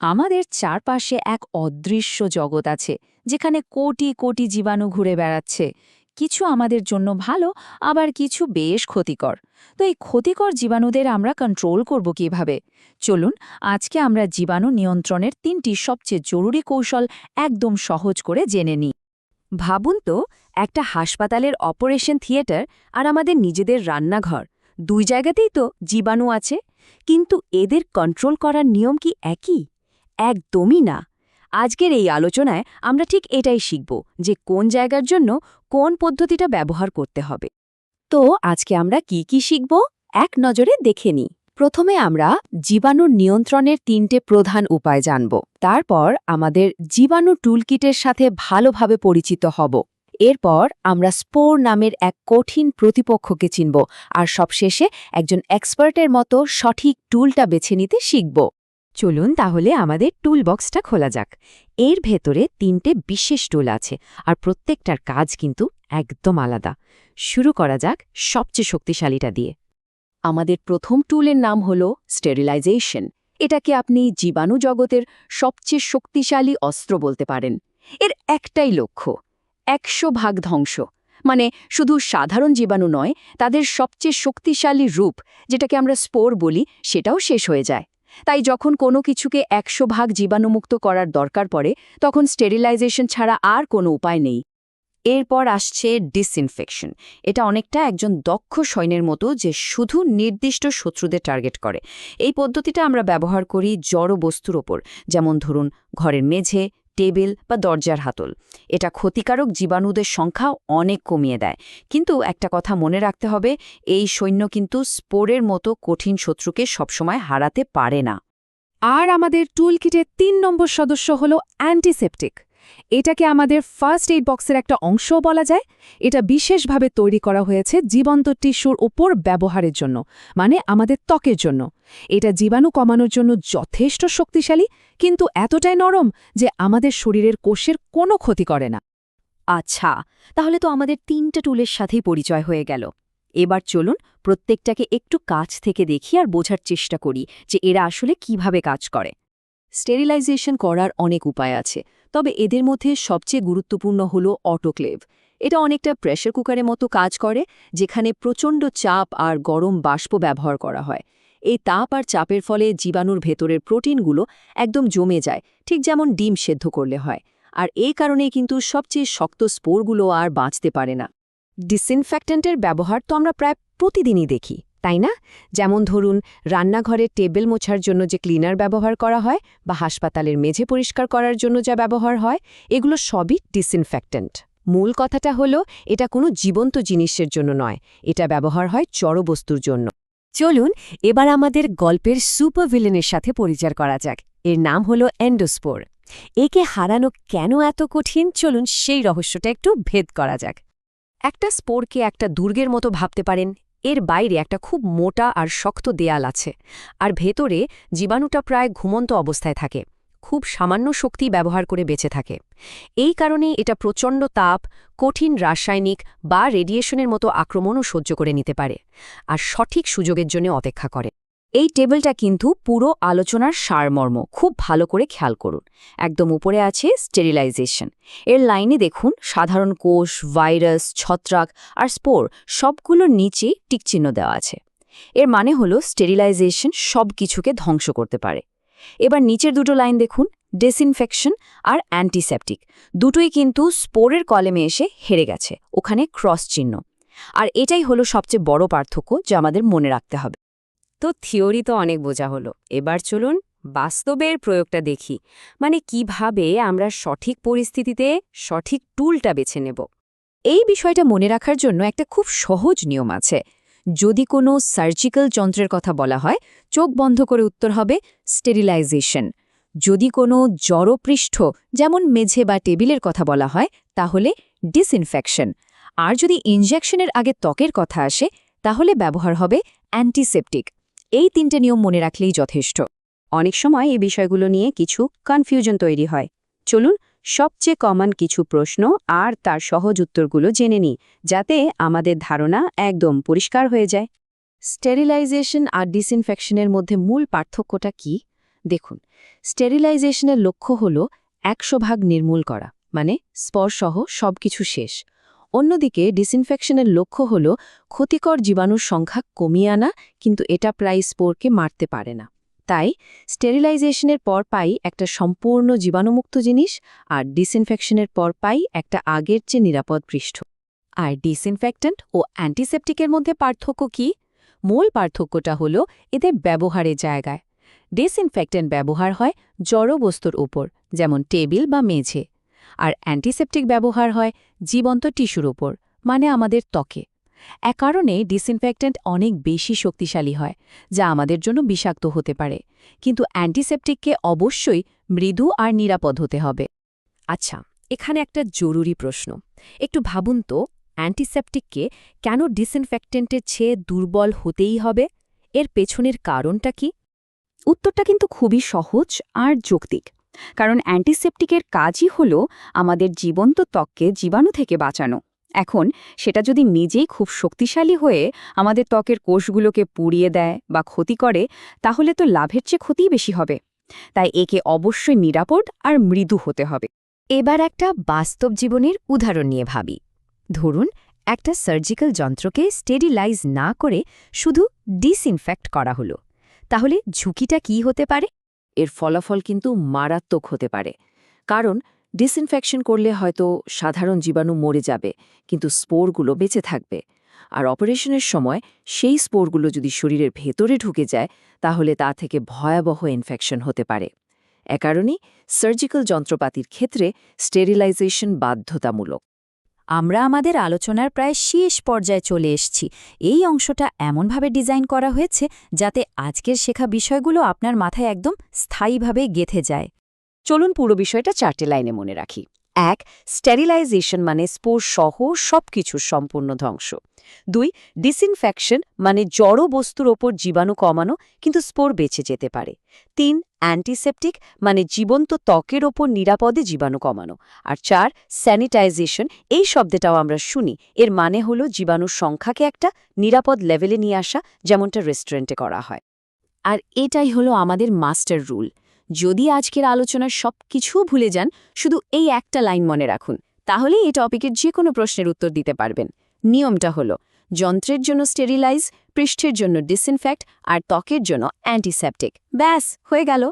আমাদের চারপাশে এক অদৃশ্য জগৎ আছে যেখানে কোটি কোটি জীবাণু ঘুরে বেড়াচ্ছে। কিছু আমাদের জন্য ভালো, আবার কিছু বেশ ক্ষতিকর। তো এই ক্ষতিকর জীবাণুদের আমরা কন্ট্রোল করব কিভাবে? চলুন আজকে আমরা জীবাণু নিয়ন্ত্রণের ৩টি সবচেয়ে জরুরি কৌশল একদম সহজ করে জেনে নিই। ভাবুন তো, একটা হাসপাতালের অপারেশন থিয়েটার আর আমাদের নিজেদের রান্নাঘর, দুই জায়গাতেই তো জীবাণু আছে। কিন্তু এদের কন্ট্রোল করার নিয়ম কি একই? একদমই না। আজকের এই আলোচনায় আমরা ঠিক এটাই শিখব যে কোন জায়গার জন্য কোন পদ্ধতিটা ব্যবহার করতে হবে। তো আজকে আমরা কি শিখব, এক নজরে দেখে নিই। প্রথমে আমরা জীবাণু নিয়ন্ত্রণের ৩টে প্রধান উপায় জানব। তারপর আমাদের জীবাণু টুলকিটের সাথে ভালোভাবে পরিচিত হব। এরপর আমরা স্পোর নামের এক কঠিন প্রতিপক্ষকে চিনব, আর সবশেষে একজন এক্সপার্টের মতো সঠিক টুলটা বেছে নিতে শিখব। চলুন তাহলে আমাদের টুল বক্সটা খোলা যাক। এর ভেতরে ৩টে বিশেষ টুল আছে, আর প্রত্যেকটার কাজ কিন্তু একদম আলাদা। শুরু করা যাক সবচেয়ে শক্তিশালীটা দিয়ে। আমাদের প্রথম টুলের নাম হল স্টেরিলাইজেশন। এটাকে আপনি জীবাণু জগতের সবচেয়ে শক্তিশালী অস্ত্র বলতে পারেন। এর একটাই লক্ষ্য, ১০০% ধ্বংস। মানে শুধু সাধারণ জীবাণু নয়, তাদের সবচেয়ে শক্তিশালী রূপ, যেটাকে আমরা স্পোর বলি, সেটাও শেষ হয়ে যায়। তাই যখন কোনো কিছুকে ১০০% জীবাণুমুক্ত করার দরকার পড়ে, তখন স্টেরিলাইজেশন ছাড়া আর কোনো উপায় নেই। এরপর আসছে ডিসইনফেকশন। এটা অনেকটা একজন দক্ষ সৈন্যের মতো, যে শুধু নির্দিষ্ট শত্রুদের টার্গেট করে। এই পদ্ধতিটা আমরা ব্যবহার করি জড় বস্তুর ওপর, যেমন ধরুন ঘরের মেঝে, টেবিল বা দরজার হাতল। এটা ক্ষতিকারক জীবাণুদের সংখ্যা অনেক কমিয়ে দেয়। কিন্তু একটা কথা মনে রাখতে হবে, এই সৈন্য কিন্তু স্পোরের মতো কঠিন শত্রুকে সবসময় হারাতে পারে না। আর আমাদের টুলকিটের ৩ নম্বর সদস্য হল অ্যান্টিসেপটিক। এটাকে আমাদের ফার্স্ট এইড বক্সের একটা অংশও বলা যায়। এটা বিশেষভাবে তৈরি করা হয়েছে জীবন্ত টিস্যুর ওপর ব্যবহারের জন্য, মানে আমাদের ত্বকের জন্য। এটা জীবাণু কমানোর জন্য যথেষ্ট শক্তিশালী, কিন্তু এতটাই নরম যে আমাদের শরীরের কোষের কোনো ক্ষতি করে না। আচ্ছা, তাহলে তো আমাদের ৩টা টুলের সাথেই পরিচয় হয়ে গেল। এবার চলুন প্রত্যেকটাকে একটু কাছ থেকে দেখি আর বোঝার চেষ্টা করি যে এরা আসলে কিভাবে কাজ করে। স্টেরিলাইজেশন করার অনেক উপায় আছে, তবে এদের মধ্যে সবচেয়ে গুরুত্বপূর্ণ হল অটোক্লেভ। এটা অনেকটা প্রেসার কুকারের মতো কাজ করে, যেখানে প্রচণ্ড চাপ আর গরম বাষ্প ব্যবহার করা হয়। এই তাপ আর চাপের ফলে জীবাণুর ভেতরের প্রোটিনগুলো একদম জমে যায়, ঠিক যেমন ডিম সেদ্ধ করলে হয়। আর এই কারণেই কিন্তু সবচেয়ে শক্ত স্পোরগুলো আর বাঁচতে পারে না। ডিসইনফেক্ট্যান্টের ব্যবহার তো আমরা প্রায় প্রতিদিনই দেখি, তাই না? যেমন ধরুন রান্নাঘরের টেবিল মোছার জন্য যে ক্লিনার ব্যবহার করা হয়, বা হাসপাতালের মেঝে পরিষ্কার করার জন্য যা ব্যবহার হয়, এগুলো সবই ডিসইনফেক্ট্যান্ট। মূল কথাটা হলো, এটা কোনো জীবন্ত জিনিসের জন্য নয়, এটা ব্যবহার হয় জড়বস্তুর জন্য। চলুন এবার আমাদের গল্পের সুপার ভিলেনের সাথে পরিচয় করা যাক। এর নাম হলো এন্ডোস্পোর। একে হারানো কেন এত কঠিন, চলুন সেই রহস্যটা একটু ভেদ করা যাক। একটা স্পোরকে একটা দুর্গের মতো ভাবতে পারেন। এর বাইরে একটা খুব মোটা আর শক্ত দেয়াল আছে, আর ভেতরে জীবাণুটা প্রায় ঘুমন্ত অবস্থায় থাকে, খুব সামান্য শক্তি ব্যবহার করে বেঁচে থাকে। এই কারণেই এটা প্রচণ্ড তাপ, কঠিন রাসায়নিক বা রেডিয়েশনের মতো আক্রমণও সহ্য করে নিতে পারে, আর সঠিক সুযোগের জন্য অপেক্ষা করে। এই টেবিলটা কিন্তু পুরো আলোচনার সারমর্ম, খুব ভালো করে খেয়াল করুন। একদম উপরে আছে স্টেরিলাইজেশন। এর লাইনে দেখুন সাধারণ কোষ, ভাইরাস, ছত্রাক আর স্পোর সবগুলোর নিচে টিকচিহ্ন দেওয়া আছে। এর মানে হলো স্টেরিলাইজেশন সব কিছুকে ধ্বংস করতে পারে। এবার নিচের দুটো লাইন দেখুন, ডিসইনফেকশন আর অ্যান্টিসেপটিক। দুটোই কিন্তু স্পোরের কলেমে এসে হেরে গেছে, ওখানে ক্রস চিহ্ন। আর এটাই হলো সবচেয়ে বড় পার্থক্য, যা আমাদের মনে রাখতে হবে। তো থিওরি তো অনেক বোঝা হলো, এবার চলুন বাস্তবের প্রয়োগটা দেখি। মানে কিভাবে আমরা সঠিক পরিস্থিতিতে সঠিক টুলটা বেছে নেব। এই বিষয়টা মনে রাখার জন্য একটা খুব সহজ নিয়ম আছে। যদি কোনো সার্জিক্যাল যন্ত্রের কথা বলা হয়, চোখ বন্ধ করে উত্তর হবে স্টেরিলাইজেশন। যদি কোনো জড়পৃষ্ঠ যেমন মেঝে বা টেবিলের কথা বলা হয়, তাহলে ডিসইনফেকশন। আর যদি ইনজেকশনের আগে ত্বকের কথা আসে, তাহলে ব্যবহার হবে অ্যান্টিসেপটিক। এই ৩টে নিয়ম মনে রাখলেই যথেষ্ট। অনেক সময় এই বিষয়গুলো নিয়ে কিছু কনফিউশন তৈরি হয়। চলুন সবচেয়ে কমন কিছু প্রশ্ন আর তার সহজ উত্তরগুলো জেনে নিই, যাতে আমাদের ধারণা একদম পরিষ্কার হয়ে যায়। স্টেরিলাইজেশন আর ডিসইনফেকশনের মধ্যে মূল পার্থক্যটা কি? দেখুন, স্টেরিলাইজেশনের লক্ষ্য হল 100% নির্মূল করা, মানে স্পরসহ সবকিছু শেষ। অন্যদিকে ডিসইনফেকশনের লক্ষ্য হল ক্ষতিকর জীবাণুর সংখ্যা কমিয়ে আনা, কিন্তু এটা প্রায় স্পোরকে মারতে পারে না। তাই স্টেরিলাইজেশনের পর পাই একটা সম্পূর্ণ জীবাণুমুক্ত জিনিস, আর ডিসইনফেকশনের পর পাই একটা আগের চেয়ে নিরাপদ পৃষ্ঠ। আর ডিসইনফেক্ট্যান্ট ও অ্যান্টিসেপটিকের মধ্যে পার্থক্য কি? মূল পার্থক্যটা হল এদের ব্যবহারের জায়গায়। ডিসইনফেক্ট্যান্ট ব্যবহার হয় জড় বস্তুর উপর, যেমন টেবিল বা মেঝে, আর অ্যান্টিসেপটিক ব্যবহার হয় জীবন্ত টিস্যুর উপর, মানে আমাদের ত্বকে। এ কারণে ডিসইনফেক্ট্যান্ট অনেক বেশি শক্তিশালী হয়, যা আমাদের জন্য বিষাক্ত হতে পারে, কিন্তু অ্যান্টিসেপটিককে অবশ্যই মৃদু আর নিরাপদ হতে হবে। আচ্ছা, এখানে একটা জরুরি প্রশ্ন। একটু ভাবুন তো, অ্যান্টিসেপটিককে কেন ডিসইনফেক্ট্যান্টের চেয়ে দুর্বল হতেই হবে? এর পেছনের কারণটা কি? উত্তরটা কিন্তু খুবই সহজ আর যৌক্তিক। কারণ অ্যান্টিসেপটিকের কাজই হল আমাদের জীবন্ত ত্বককে জীবাণু থেকে বাঁচানো। এখন সেটা যদি নিজেই খুব শক্তিশালী হয়ে আমাদের ত্বকের কোষগুলোকে পুড়িয়ে দেয় বা ক্ষতি করে, তাহলে তো লাভের চেয়ে ক্ষতিই বেশি হবে। তাই একে অবশ্যই নিরাপদ আর মৃদু হতে হবে। এবার একটা বাস্তব জীবনের উদাহরণ নিয়ে ভাবি। ধরুন, একটা সার্জিক্যাল যন্ত্রকে স্টেরিলাইজ না করে শুধু ডিসইনফেক্ট করা হলো। তাহলে ঝুঁকিটা কি হতে পারে? এর ফলাফল কিন্তু মারাত্মক হতে পারে। কারণ ডিসইনফেকশন করলে হয়তো সাধারণ জীবাণু মরে যাবে, কিন্তু স্পোরগুলো বেঁচে থাকবে। আর অপারেশনের সময় সেই স্পোরগুলো যদি শরীরের ভেতরে ঢুকে যায়, তাহলে তা থেকে ভয়াবহ ইনফেকশন হতে পারে। এ কারণেই সার্জিক্যাল যন্ত্রপাতির ক্ষেত্রে স্টেরিলাইজেশন বাধ্যতামূলক। আমরা আমাদের আলোচনার প্রায় শেষ পর্যায়ে চলে এসেছি। এই অংশটা এমনভাবে ডিজাইন করা হয়েছে যাতে আজকের শেখা বিষয়গুলো আপনার মাথায় একদম স্থায়ীভাবে গেঁথে যায়। চলুন পুরো বিষয়টা 4টে লাইনে মনে রাখি। 1. স্টেরিলাইজেশন মানে স্পোর সহ সবকিছুর সম্পূর্ণ ধ্বংস। 2. ডিসইনফেকশন মানে জড় বস্তুর ওপর জীবাণু কমানো, কিন্তু স্পোর বেঁচে যেতে পারে। 3. অ্যান্টিসেপটিক মানে জীবন্ত ত্বকের ওপর নিরাপদে জীবাণু কমানো। আর 4. স্যানিটাইজেশন, এই শব্দটাও আমরা শুনি, এর মানে হলো জীবাণুর সংখ্যাকে একটা নিরাপদ লেভেলে নিয়ে আসা, যেমনটা রেস্টুরেন্টে করা হয়। আর এটাই হলো আমাদের মাস্টার রুল। যদি আজকের আলোচনার সবকিছু ভুলে যান, শুধু এই একটা লাইন মনে রাখুন, তাহলে এই টপিকের যে কোনো প্রশ্নের উত্তর দিতে পারবেন। নিয়মটা হলো যন্ত্রের জন্য স্টেরিলাইজ, পৃষ্ঠের জন্য ডিসইনফেক্ট, আর ত্বকের জন্য অ্যান্টিসেপটিক। ব্যাস, হয়ে গেল।